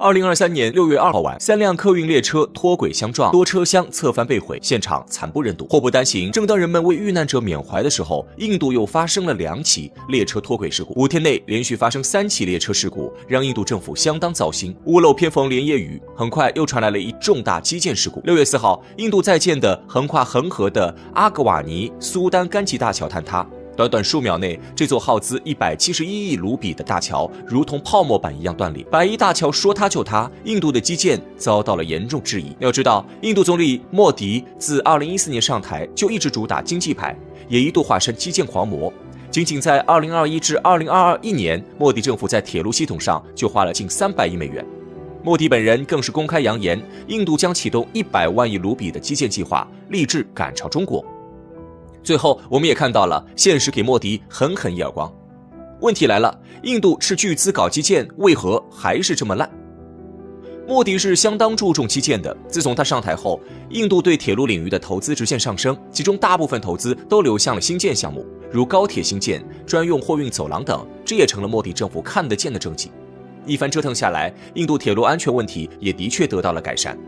2023年6月2号晚，3辆客运列车脱轨相撞，多车厢侧翻被毁，现场惨不忍睹。祸不单行，正当人们为遇难者缅怀的时候，印度又发生了2起列车脱轨事故。5天内连续发生3起列车事故，让印度政府相当糟心。屋漏偏逢连夜雨，很快又传来了一重大基建事故。6月4号，印度在建的横跨恒河的阿格瓦尼苏丹干济大桥坍塌。短短数秒内，这座耗资171亿卢比的大桥如同泡沫板一样断裂。百亿大桥说塌就塌，印度的基建遭到了严重质疑。要知道，印度总理莫迪自2014年上台就一直主打经济牌，也一度化身基建狂魔。仅仅在2021至2022年，莫迪政府在铁路系统上就花了近300亿美元。莫迪本人更是公开扬言，印度将启动100万亿卢比的基建计划，立志赶超中国。最后我们也看到了现实给莫迪狠狠一耳光。问题来了，印度是巨资搞基建，为何还是这么烂？莫迪是相当注重基建的，自从他上台后，印度对铁路领域的投资直线上升，其中大部分投资都流向了新建项目，如高铁新建、专用货运走廊等，这也成了莫迪政府看得见的政绩。一番折腾下来，印度铁路安全问题也的确得到了改善。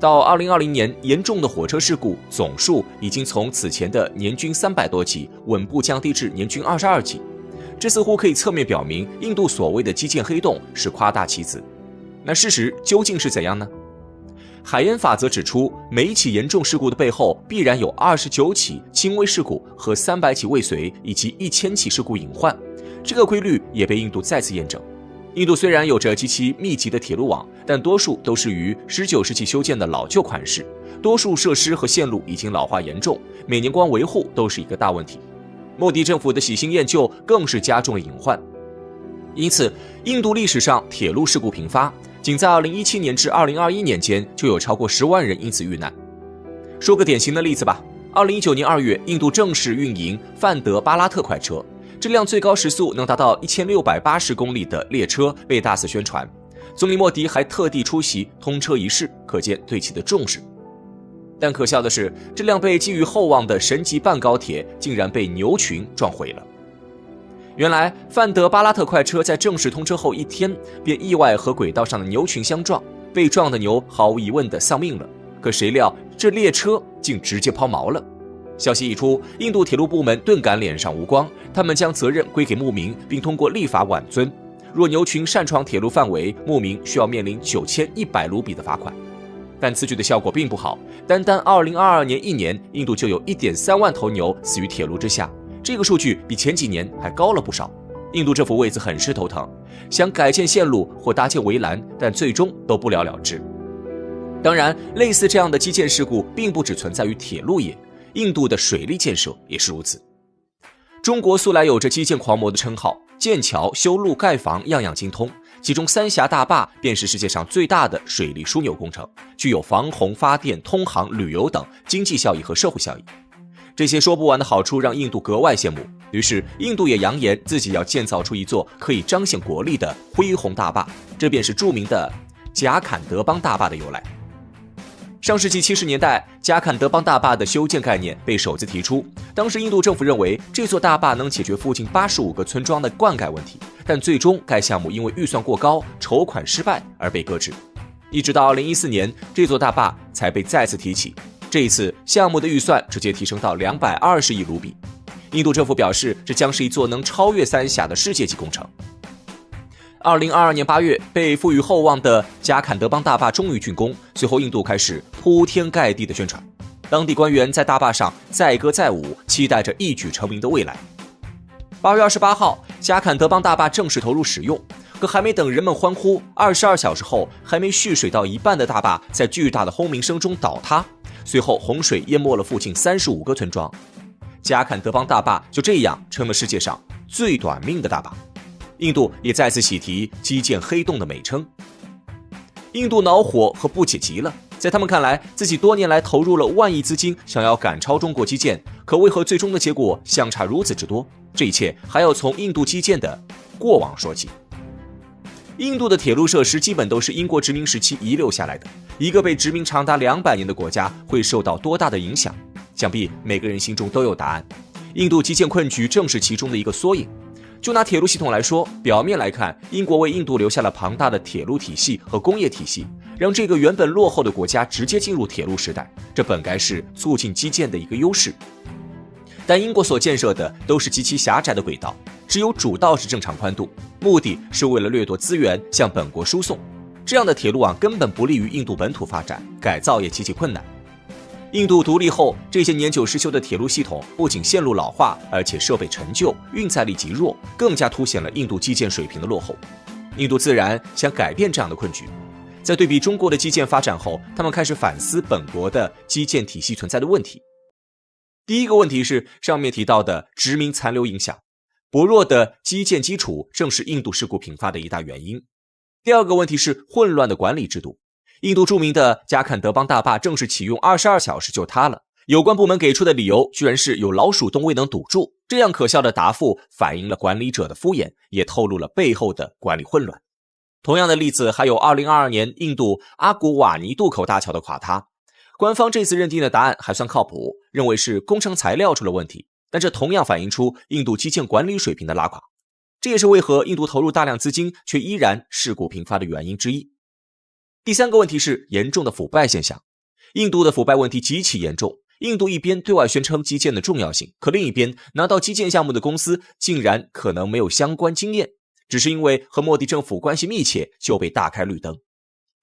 到2020年，严重的火车事故总数已经从此前的年均300多起稳步降低至年均22起，这似乎可以侧面表明印度所谓的基建黑洞是夸大其词。那事实究竟是怎样呢？海燕法则指出，每一起严重事故的背后必然有29起轻微事故和300起未遂以及1000起事故隐患，这个规律也被印度再次验证。印度虽然有着极其密集的铁路网，但多数都是于19世纪修建的老旧款式，多数设施和线路已经老化严重，每年光维护都是一个大问题。莫迪政府的喜新厌旧更是加重了隐患。因此，印度历史上铁路事故频发，仅在2017年至2021年间就有超过10万人因此遇难。说个典型的例子吧，2019年2月，印度正式运营范德巴拉特快车，这辆最高时速能达到1680公里的列车被大肆宣传，总理莫迪还特地出席通车仪式，可见对其的重视。但可笑的是，这辆被寄予厚望的神级半高铁竟然被牛群撞毁了。原来范德巴拉特快车在正式通车后1天便意外和轨道上的牛群相撞，被撞的牛毫无疑问的丧命了，可谁料这列车竟直接抛锚了。消息一出，印度铁路部门顿感脸上无光，他们将责任归给牧民，并通过立法挽尊。若牛群擅闯铁路范围，牧民需要面临9100卢比的罚款。但此举的效果并不好，单2022年1年，印度就有1.3万头牛死于铁路之下，这个数据比前几年还高了不少。印度政府为此很是头疼，想改建线路或搭建围栏，但最终都不了了之。当然，类似这样的基建事故并不只存在于铁路业，印度的水利建设也是如此。中国素来有着基建狂魔的称号，建桥、修路、盖房样样精通，其中三峡大坝便是世界上最大的水利枢纽工程，具有防洪、发电、通航、旅游等经济效益和社会效益。这些说不完的好处让印度格外羡慕，于是印度也扬言自己要建造出一座可以彰显国力的恢宏大坝，这便是著名的贾坎德邦大坝的由来。上世纪70年代，贾坎德邦大坝的修建概念被首次提出。当时印度政府认为这座大坝能解决附近85个村庄的灌溉问题，但最终该项目因为预算过高、筹款失败而被搁置。一直到2014年，这座大坝才被再次提起。这一次，项目的预算直接提升到220亿卢比。印度政府表示，这将是一座能超越三峡的世界级工程。2022年8月，被赋予厚望的贾坎德邦大坝终于竣工，随后印度开始铺天盖地的宣传，当地官员在大坝上载歌载舞，期待着一举成名的未来。8月28号，贾坎德邦大坝正式投入使用，可还没等人们欢呼，22小时后，还没蓄水到一半的大坝在巨大的轰鸣声中倒塌，随后洪水淹没了附近35个村庄，贾坎德邦大坝就这样成了世界上最短命的大坝。印度也再次喜提基建黑洞的美称。印度恼火和不解极了，在他们看来，自己多年来投入了万亿资金，想要赶超中国基建，可为何最终的结果相差如此之多？这一切还要从印度基建的过往说起。印度的铁路设施基本都是英国殖民时期遗留下来的，一个被殖民长达200年的国家会受到多大的影响？想必每个人心中都有答案。印度基建困局正是其中的一个缩影。就拿铁路系统来说，表面来看，英国为印度留下了庞大的铁路体系和工业体系，让这个原本落后的国家直接进入铁路时代，这本该是促进基建的一个优势。但英国所建设的都是极其狭窄的轨道，只有主道是正常宽度，目的是为了掠夺资源向本国输送。这样的铁路网根本不利于印度本土发展，改造也极其困难。印度独立后，这些年久失修的铁路系统不仅线路老化，而且设备陈旧，运载力极弱，更加凸显了印度基建水平的落后。印度自然想改变这样的困局。在对比中国的基建发展后，他们开始反思本国的基建体系存在的问题。第一个问题是上面提到的殖民残留影响，薄弱的基建基础正是印度事故频发的一大原因。第二个问题是混乱的管理制度。印度著名的加坎德邦大坝正式启用22小时就塌了，有关部门给出的理由居然是有老鼠洞未能堵住，这样可笑的答复反映了管理者的敷衍，也透露了背后的管理混乱。同样的例子还有2022年印度阿古瓦尼渡口大桥的垮塌，官方这次认定的答案还算靠谱，认为是工程材料出了问题，但这同样反映出印度基建管理水平的拉垮，这也是为何印度投入大量资金却依然事故频发的原因之一。第三个问题是严重的腐败现象。印度的腐败问题极其严重，印度一边对外宣称基建的重要性，可另一边拿到基建项目的公司竟然可能没有相关经验，只是因为和莫迪政府关系密切就被大开绿灯。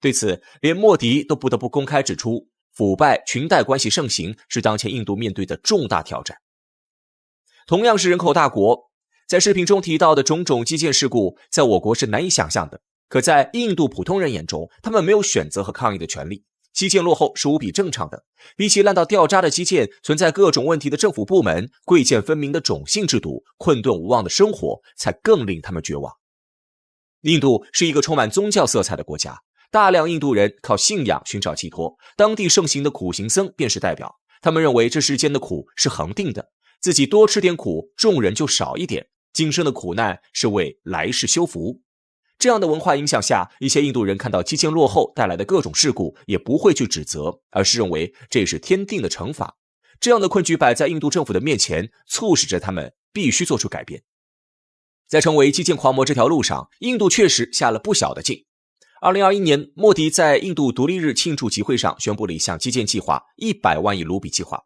对此，连莫迪都不得不公开指出，腐败裙带关系盛行是当前印度面对的重大挑战。同样是人口大国，在视频中提到的种种基建事故，在我国是难以想象的，可在印度普通人眼中，他们没有选择和抗议的权利。基建落后是无比正常的，比起烂到掉渣的基建，存在各种问题的政府部门，贵贱分明的种姓制度，困顿无望的生活，才更令他们绝望。印度是一个充满宗教色彩的国家，大量印度人靠信仰寻找寄托，当地盛行的苦行僧便是代表。他们认为这世间的苦是恒定的，自己多吃点苦，众人就少一点，今生的苦难是为来世修福。这样的文化影响下，一些印度人看到基建落后带来的各种事故，也不会去指责，而是认为这是天定的惩罚。这样的困局摆在印度政府的面前，促使着他们必须做出改变。在成为基建狂魔这条路上，印度确实下了不小的劲。2021年，莫迪在印度独立日庆祝集会上宣布了一项基建计划，100万亿卢比计划。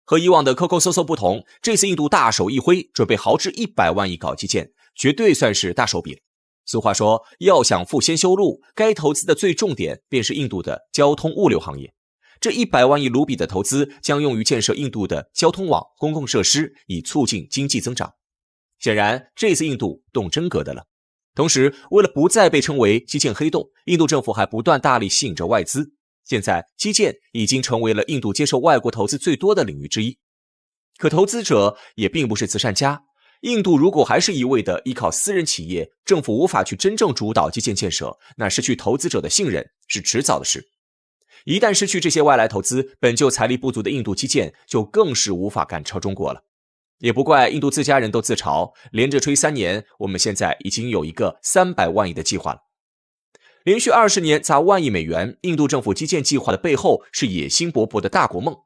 和以往的抠抠搜搜不同，这次印度大手一挥，准备豪掷100万亿搞基建，绝对算是大手笔了。俗话说，要想富先修路，该投资的最重点便是印度的交通物流行业。这100万亿卢比的投资将用于建设印度的交通网、公共设施，以促进经济增长。显然，这次印度动真格的了。同时，为了不再被称为基建黑洞，印度政府还不断大力吸引着外资。现在，基建已经成为了印度接受外国投资最多的领域之一。可投资者也并不是慈善家。印度如果还是一味的依靠私人企业，政府无法去真正主导基建建设，那失去投资者的信任是迟早的事。一旦失去这些外来投资，本就财力不足的印度基建就更是无法赶超中国了。也不怪印度自家人都自嘲，连着吹3年，我们现在已经有一个300万亿的计划了。连续20年砸万亿美元，印度政府基建计划的背后是野心勃勃的大国梦。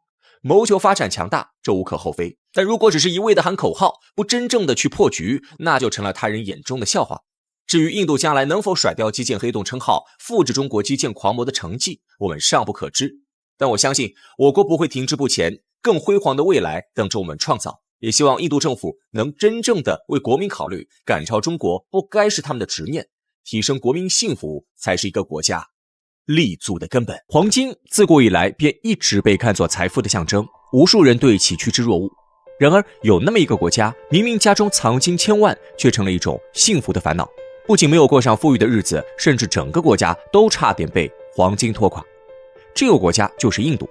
谋求发展强大，这无可厚非，但如果只是一味的喊口号，不真正的去破局，那就成了他人眼中的笑话。至于印度将来能否甩掉基建黑洞称号，复制中国基建狂魔的成绩，我们尚不可知。但我相信我国不会停滞不前，更辉煌的未来等着我们创造。也希望印度政府能真正的为国民考虑，赶超中国不该是他们的执念，提升国民幸福才是一个国家立足的根本。黄金自古以来便一直被看作财富的象征，无数人对其趋之若鹜。然而有那么一个国家，明明家中藏金千万，却成了一种幸福的烦恼，不仅没有过上富裕的日子，甚至整个国家都差点被黄金拖垮。这个国家就是印度。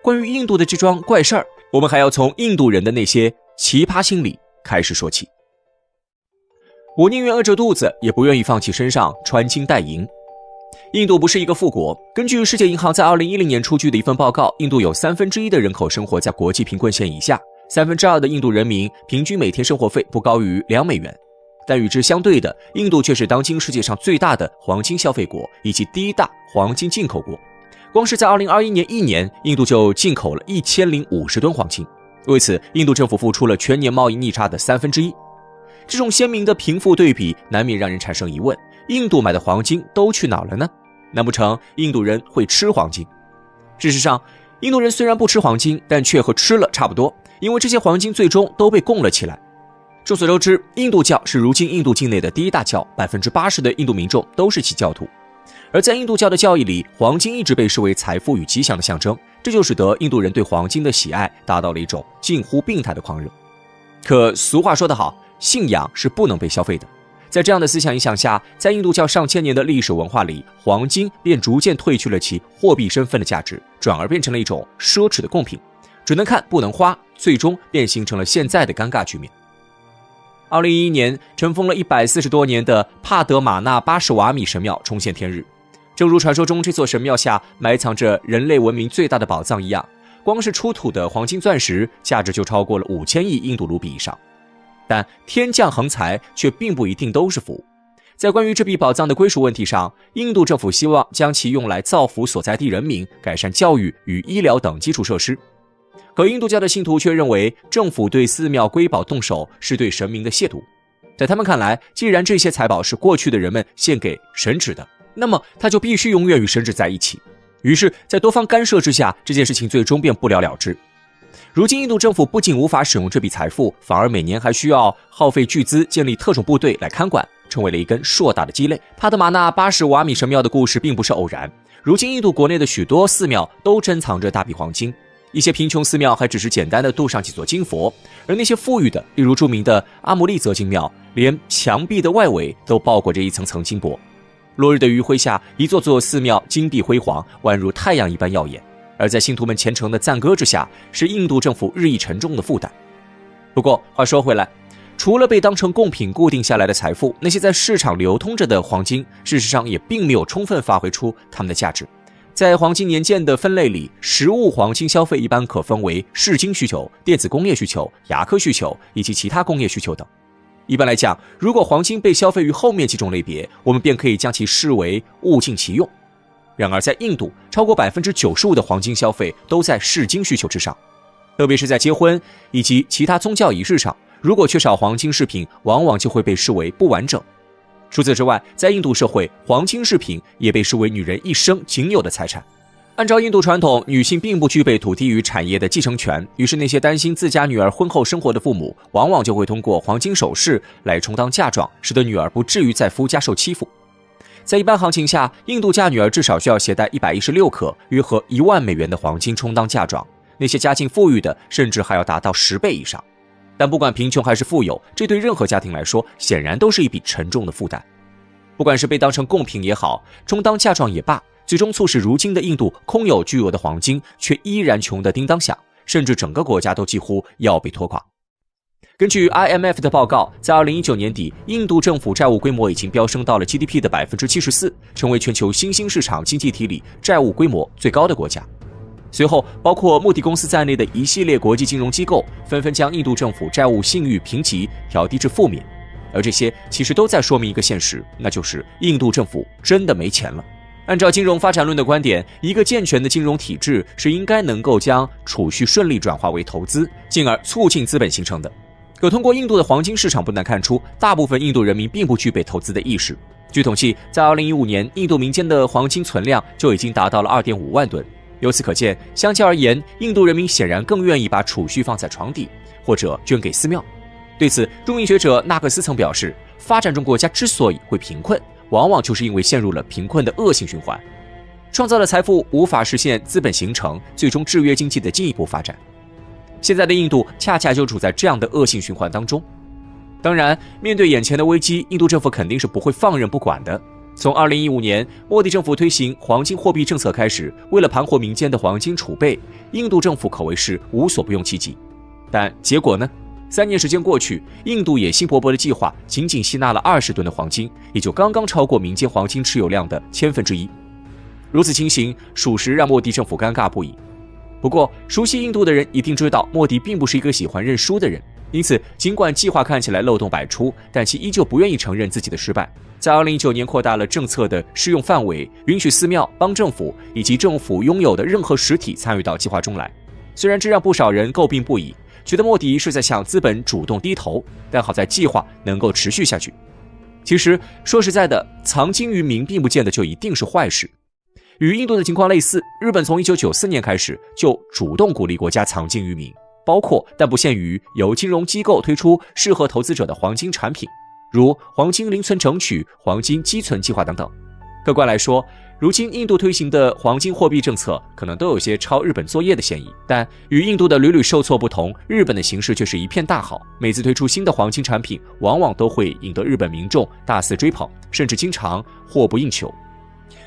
关于印度的这桩怪事儿，我们还要从印度人的那些奇葩心理开始说起。我宁愿饿着肚子，也不愿意放弃身上穿金戴银。印度不是一个富国，根据世界银行在2010年出具的一份报告，印度有1/3的人口生活在国际贫困线以下，2/3的印度人民平均每天生活费不高于2美元。但与之相对的，印度却是当今世界上最大的黄金消费国，以及第1大黄金进口国。光是在2021年1年，印度就进口了1050吨黄金。为此，印度政府付出了全年贸易逆差的1/3。这种鲜明的贫富对比难免让人产生疑问：印度买的黄金都去哪儿了呢？难不成印度人会吃黄金？事实上，印度人虽然不吃黄金，但却和吃了差不多，因为这些黄金最终都被供了起来。众所周知，印度教是如今印度境内的第一大教，80%的印度民众都是其教徒。而在印度教的教义里，黄金一直被视为财富与吉祥的象征，这就使得印度人对黄金的喜爱达到了一种近乎病态的狂热。可俗话说得好，信仰是不能被消费的。在这样的思想影响下，在印度教上千年的历史文化里，黄金便逐渐褪去了其货币身份的价值，转而变成了一种奢侈的贡品，只能看不能花，最终便形成了现在的尴尬局面。2011年，尘封了140多年的帕德玛纳巴什瓦米神庙重现天日。正如传说中这座神庙下埋藏着人类文明最大的宝藏一样，光是出土的黄金钻石价值就超过了5000亿印度卢比以上。但天降横财却并不一定都是福。在关于这笔宝藏的归属问题上，印度政府希望将其用来造福所在地人民，改善教育与医疗等基础设施。可印度教的信徒却认为，政府对寺庙瑰宝动手是对神明的亵渎。在他们看来，既然这些财宝是过去的人们献给神祇的，那么它就必须永远与神祇在一起。于是，在多方干涉之下，这件事情最终便不了了之。如今，印度政府不仅无法使用这笔财富，反而每年还需要耗费巨资建立特种部队来看管，成为了一根硕大的鸡肋。帕德玛纳巴什瓦米神庙的故事并不是偶然。如今，印度国内的许多寺庙都珍藏着大笔黄金，一些贫穷寺庙还只是简单的镀上几座金佛，而那些富裕的，例如著名的阿姆利则金庙，连墙壁的外围都包裹着一层层金箔。落日的余晖下，一座座寺庙金碧辉煌，宛如太阳一般耀眼。而在信徒们虔诚的赞歌之下，是印度政府日益沉重的负担。不过话说回来，除了被当成贡品固定下来的财富，那些在市场流通着的黄金，事实上也并没有充分发挥出它们的价值。在黄金年鉴的分类里，实物黄金消费一般可分为饰金需求、电子工业需求、牙科需求以及其他工业需求等。一般来讲，如果黄金被消费于后面几种类别，我们便可以将其视为物尽其用。然而在印度，超过95%的黄金消费都在饰金需求之上，特别是在结婚以及其他宗教仪式上，如果缺少黄金饰品，往往就会被视为不完整。除此之外，在印度社会，黄金饰品也被视为女人一生仅有的财产。按照印度传统，女性并不具备土地与产业的继承权，于是那些担心自家女儿婚后生活的父母，往往就会通过黄金首饰来充当嫁妆，使得女儿不至于在夫家受欺负。在一般行情下，印度嫁女儿至少需要携带116克，约合1万美元的黄金充当嫁妆。那些家境富裕的，甚至还要达到10倍以上。但不管贫穷还是富有，这对任何家庭来说，显然都是一笔沉重的负担。不管是被当成贡品也好，充当嫁妆也罢，最终促使如今的印度空有巨额的黄金，却依然穷得叮当响，甚至整个国家都几乎要被拖垮。根据 IMF 的报告，在2019年底，印度政府债务规模已经飙升到了 GDP 的74%，成为全球新兴市场经济体里债务规模最高的国家。随后，包括穆迪公司在内的一系列国际金融机构纷纷将印度政府债务信誉评级调低至负面，而这些其实都在说明一个现实，那就是印度政府真的没钱了。按照金融发展论的观点，一个健全的金融体制是应该能够将储蓄顺利转化为投资，进而促进资本形成的。可通过印度的黄金市场不难看出，大部分印度人民并不具备投资的意识。据统计，在2015年，印度民间的黄金存量就已经达到了 2.5 万吨。由此可见，相较而言，印度人民显然更愿意把储蓄放在床底，或者捐给寺庙。对此，著名学者纳克斯曾表示，发展中国家之所以会贫困，往往就是因为陷入了贫困的恶性循环，创造的财富无法实现资本形成，最终制约经济的进一步发展。现在的印度恰恰就处在这样的恶性循环当中。当然，面对眼前的危机，印度政府肯定是不会放任不管的。从2015年莫迪政府推行黄金货币政策开始，为了盘活民间的黄金储备，印度政府可谓是无所不用其极。但结果呢？3年时间过去，印度野心勃勃的计划仅仅吸纳了20吨的黄金，也就刚刚超过民间黄金持有量的1/1000。如此情形，属实让莫迪政府尴尬不已。不过，熟悉印度的人一定知道，莫迪并不是一个喜欢认输的人，因此，尽管计划看起来漏洞百出，但其依旧不愿意承认自己的失败。在2019年扩大了政策的适用范围，允许寺庙、邦政府以及政府拥有的任何实体参与到计划中来。虽然这让不少人诟病不已，觉得莫迪是在向资本主动低头，但好在计划能够持续下去。其实说实在的，藏金于民并不见得就一定是坏事。与印度的情况类似，日本从1994年开始就主动鼓励国家藏金于民，包括但不限于由金融机构推出适合投资者的黄金产品，如黄金零存整取、黄金积存计划等等。客观来说，如今印度推行的黄金货币政策可能都有些抄日本作业的嫌疑，但与印度的屡屡受挫不同，日本的形势却是一片大好。每次推出新的黄金产品，往往都会引得日本民众大肆追捧，甚至经常货不应求。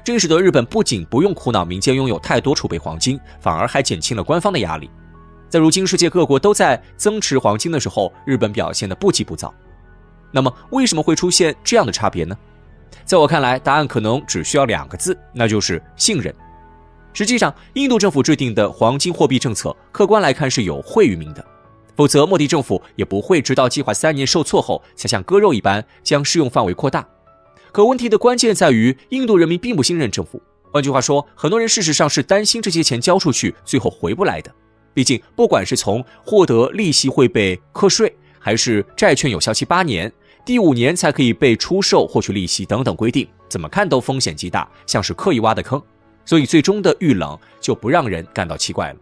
这使得日本不仅不用苦恼民间拥有太多储备黄金，反而还减轻了官方的压力。在如今世界各国都在增持黄金的时候，日本表现得不急不躁。那么为什么会出现这样的差别呢？在我看来，答案可能只需要2个字，那就是信任。实际上，印度政府制定的黄金货币政策，客观来看是有惠于民的，否则莫迪政府也不会直到计划3年受挫后，才像割肉一般将适用范围扩大。可问题的关键在于，印度人民并不信任政府。换句话说，很多人事实上是担心这些钱交出去，最后回不来的。毕竟，不管是从获得利息会被课税，还是债券有效期8年，第5年才可以被出售获取利息等等规定，怎么看都风险极大，像是刻意挖的坑。所以最终的遇冷就不让人感到奇怪了。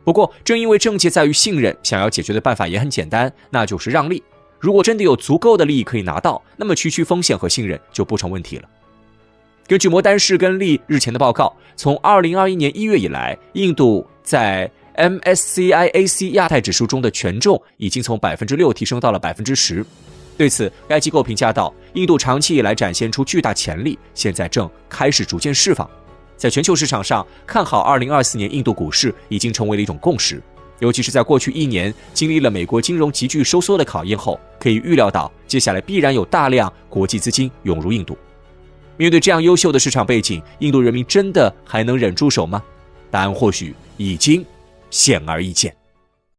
不过，正因为症结在于信任，想要解决的办法也很简单，那就是让利。如果真的有足够的利益可以拿到，那么区区风险和信任就不成问题了。根据摩丹士跟利日前的报告，从2021年1月以来，印度在 MSCI AC 亚太指数中的权重已经从 6% 提升到了 10%。对此，该机构评价到，印度长期以来展现出巨大潜力，现在正开始逐渐释放。在全球市场上，看好2024年印度股市已经成为了一种共识。尤其是在过去1年经历了美国金融急剧收缩的考验后，可以预料到接下来必然有大量国际资金涌入印度。面对这样优秀的市场背景，印度人民真的还能忍住手吗？答案或许已经显而易见。